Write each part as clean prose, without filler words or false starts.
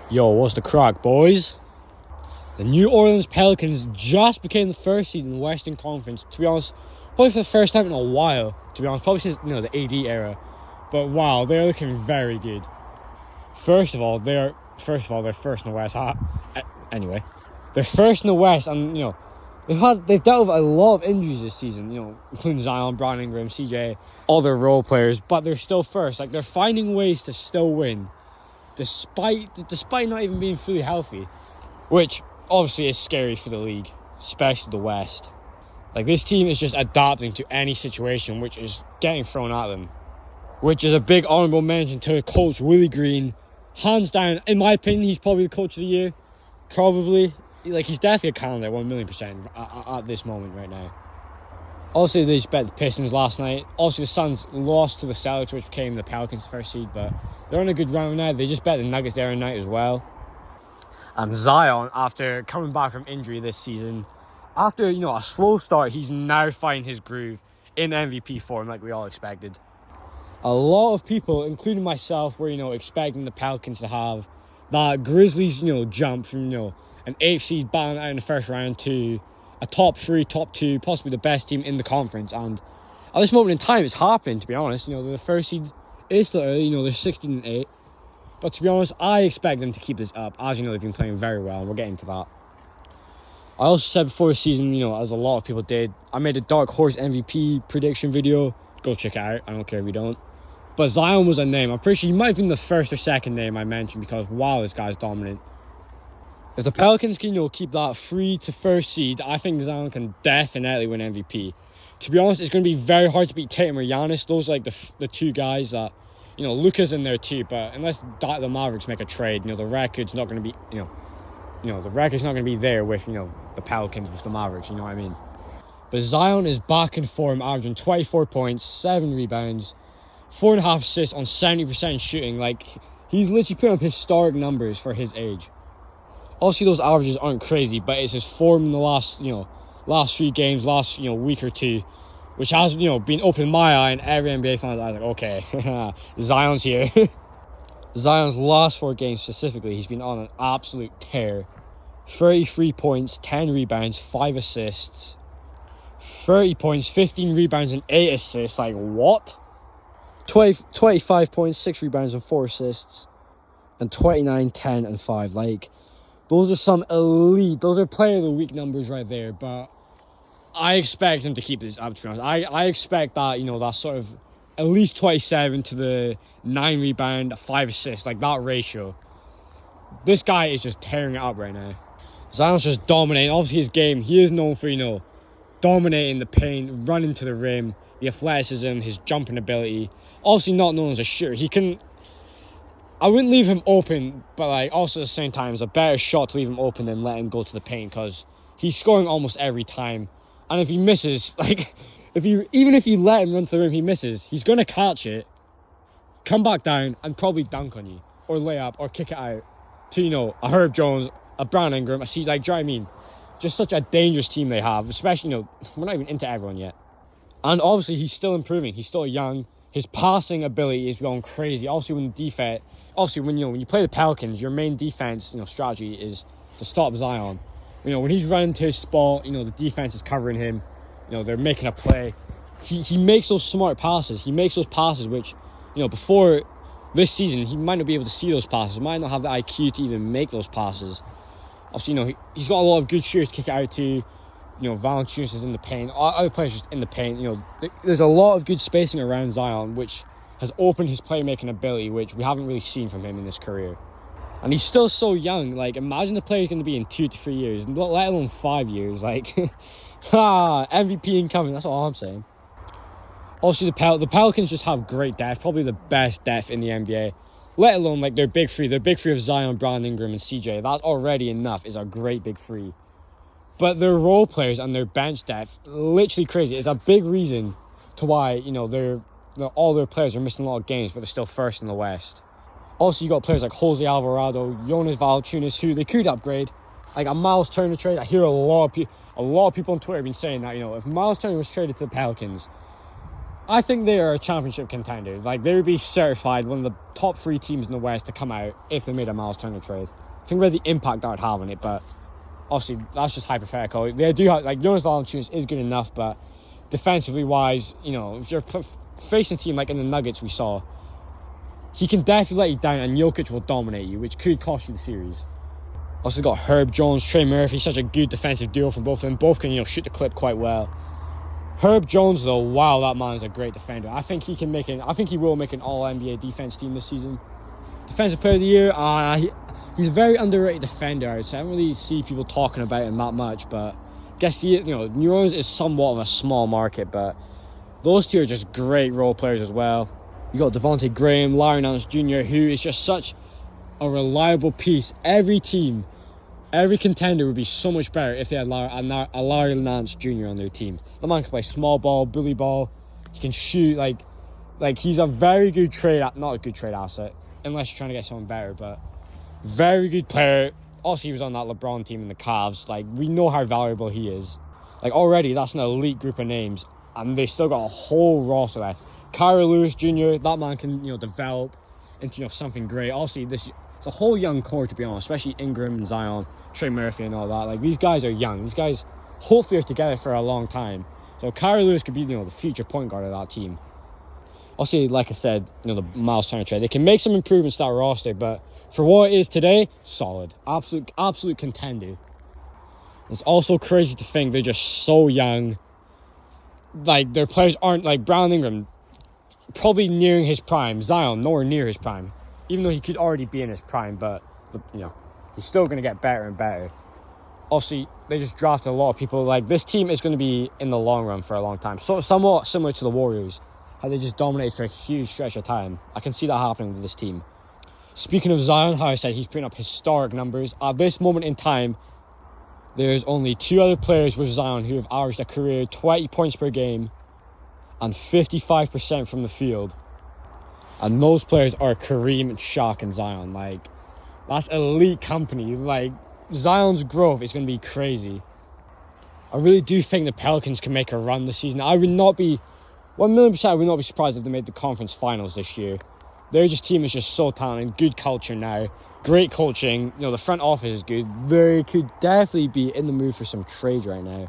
Yo, what's the crack, boys? The New Orleans Pelicans just became the first seed in the Western Conference. To be honest, probably for the first time in a while. To be honest, probably since the AD era. But wow, they're looking very good. First of all, they're first in the West. Anyway, they're first in the West, and they've dealt with a lot of injuries this season. Including Zion, Brandon Ingram, CJ, all their role players. But they're still first. Like, they're finding ways to still win, despite not even being fully healthy, which obviously is scary for the league, especially the West. Like, this team is just adapting to any situation which is getting thrown at them, which is a big honourable mention to Coach Willie Green. Hands down, in my opinion, he's probably the coach of the year. Probably. He's definitely a candidate, 1,000,000% at this moment right now. Obviously, they just bet the Pistons last night. Obviously, the Suns lost to the Celtics, which became the Pelicans' first seed, but they're on a good run now. They just bet the Nuggets there tonight as well. And Zion, after coming back from injury this season, after a slow start, he's now finding his groove in MVP form, like we all expected. A lot of people, including myself, were expecting the Pelicans to have that Grizzlies jump from an 8th seed battling out in the first round to a top 3, top 2, possibly the best team in the conference. And at this moment in time, it's happening. To be honest, the first seed is still early. They're 16-8. But to be honest, I expect them to keep this up. As they've been playing very well, and we'll get into that. I also said before the season, as a lot of people did, I made a Dark Horse MVP prediction video. Go check it out. I don't care if you don't. But Zion was a name. I'm pretty sure he might have been the first or second name I mentioned because, wow, this guy's dominant. If the Pelicans can, keep that 3 to 1st seed, I think Zion can definitely win MVP. To be honest, it's going to be very hard to beat Tatum or Giannis. Those are the two guys that, Luka's in there too, but unless the Mavericks make a trade, the record's not going to be, the record's not going to be there with, the Pelicans with the Mavericks, you know what I mean? But Zion is back in form, averaging 24 points, 7 rebounds, 4.5 assists on 70% shooting. He's literally putting up historic numbers for his age. Obviously, those averages aren't crazy, but it's his form in the last 3 games, last, week or two, which has, been opening my eye and every NBA fan's eyes. Okay, Zion's here. Zion's last 4 games specifically, he's been on an absolute tear. 33 points, 10 rebounds, 5 assists. 30 points, 15 rebounds, and 8 assists. What? 25 points, 6 rebounds, and 4 assists. And 29, 10, and 5. Those are some elite, those are player of the week numbers right there, but I expect him to keep this up, to be honest. I expect that, that sort of at least 27 to the 9 rebound, 5 assists, that ratio. This guy is just tearing it up right now. Zion's just dominating. Obviously, his game, he is known for, dominating the paint, running to the rim, the athleticism, his jumping ability. Obviously, not known as a shooter. I wouldn't leave him open, but also at the same time, it's a better shot to leave him open than let him go to the paint because he's scoring almost every time. And if he misses, even if you let him run to the rim, he misses. He's gonna catch it, come back down, and probably dunk on you, or lay up, or kick it out to a Herb Jones, a Brandon Ingram, a CJ. Do you know what I mean? Just such a dangerous team they have. Especially we're not even into everyone yet, and obviously he's still improving. He's still young. His passing ability is going crazy. Obviously, when you play the Pelicans, your main defense, strategy is to stop Zion. When he's running to his spot, the defense is covering him. They're making a play. He makes those smart passes. He makes those passes which, before this season, he might not be able to see those passes. He might not have the IQ to even make those passes. Obviously, he's got a lot of good shooters to kick it out to. Valanciunas is in the paint. Other players just in the paint. There's a lot of good spacing around Zion, which has opened his playmaking ability, which we haven't really seen from him in his career. And he's still so young. Imagine the player he's going to be in 2 to 3 years, let alone 5 years. MVP incoming. That's all I'm saying. Obviously, the Pelicans just have great depth, probably the best depth in the NBA. Let alone their big three. Their big three of Zion, Brandon Ingram, and CJ. That's already enough. Is a great big three. But their role players and their bench depth, literally crazy. It's a big reason to why, all their players are missing a lot of games, but they're still first in the West. Also, you got players like Jose Alvarado, Jonas Valanciunas, who they could upgrade. A Miles Turner trade. I hear a lot of people on Twitter have been saying that, if Miles Turner was traded to the Pelicans, I think they are a championship contender. Like, they would be certified one of the top 3 teams in the West to come out if they made a Miles Turner trade. Think about the impact that would have on it, but obviously that's just hypothetical. They do have, like, Jonas Valanciunas is good enough, but defensively wise, you know, if you're facing a team like in the Nuggets we saw, he can definitely let you down, and Jokic will dominate you, which could cost you the series. Also got Herb Jones, Trey Murphy, such a good defensive duo from both of them. Both can, you know, shoot the clip quite well. Herb Jones, though, wow, that man is a great defender. I think he will make an All-NBA defense team this season. Defensive Player of the Year, he's a very underrated defender, I would say. I don't really see people talking about him that much, but I guess New Orleans is somewhat of a small market, but those two are just great role players as well. You got Devontae Graham, Larry Nance Jr., who is just such a reliable piece. Every team, every contender would be so much better if they had a Larry Nance Jr. on their team. The man can play small ball, bully ball. He can shoot. Like he's a very good trade, not a good trade asset, unless you're trying to get someone better, but very good player. Also, he was on that LeBron team in the Cavs. Like, we know how valuable he is. Like, already, that's an elite group of names, and they still got a whole roster left. Kyra Lewis Jr., that man can, you know, develop into, you know, something great. Also, it's a whole young core, to be honest, especially Ingram and Zion, Trey Murphy and all that. Like, these guys are young. These guys hopefully are together for a long time. So Kyra Lewis could be, you know, the future point guard of that team. Also, like I said, you know, the Miles Turner trade, they can make some improvements to that roster, but for what it is today, solid. Absolute contender. It's also crazy to think they're just so young. Like, their players aren't, like, Brandon Ingram, probably nearing his prime. Zion, nowhere near his prime. Even though he could already be in his prime, but, you know, he's still going to get better and better. Obviously, they just drafted a lot of people. Like, this team is going to be in the long run for a long time. So, somewhat similar to the Warriors, how they just dominated for a huge stretch of time. I can see that happening with this team. Speaking of Zion, how I said he's putting up historic numbers. At this moment in time, there's only 2 other players with Zion who have averaged a career 20 points per game and 55% from the field. And those players are Kareem, Shaq, and Zion. Like, that's elite company. Like, Zion's growth is going to be crazy. I really do think the Pelicans can make a run this season. I would not be, 1,000,000%, I would not be surprised if they made the conference finals this year. Their team is just so talented, good culture now, great coaching. You know, the front office is good. They could definitely be in the mood for some trades right now.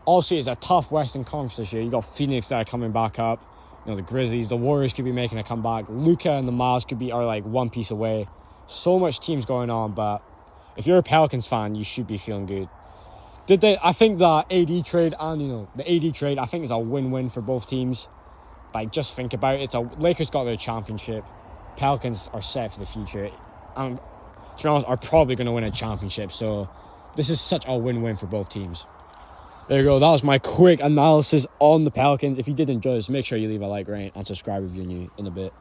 Also, it's a tough Western Conference this year. You got Phoenix that are coming back up. You know, the Grizzlies, the Warriors could be making a comeback. Luka and the Mavs are like one piece away. So much teams going on, but if you're a Pelicans fan, you should be feeling good. I think the AD trade and, you know, the AD trade, I think is a win-win for both teams. Like, just think about it. Lakers got their championship. Pelicans are set for the future. And, to be honest, are probably going to win a championship. So, this is such a win-win for both teams. There you go. That was my quick analysis on the Pelicans. If you did enjoy this, make sure you leave a like, rate, and subscribe if you're new in a bit.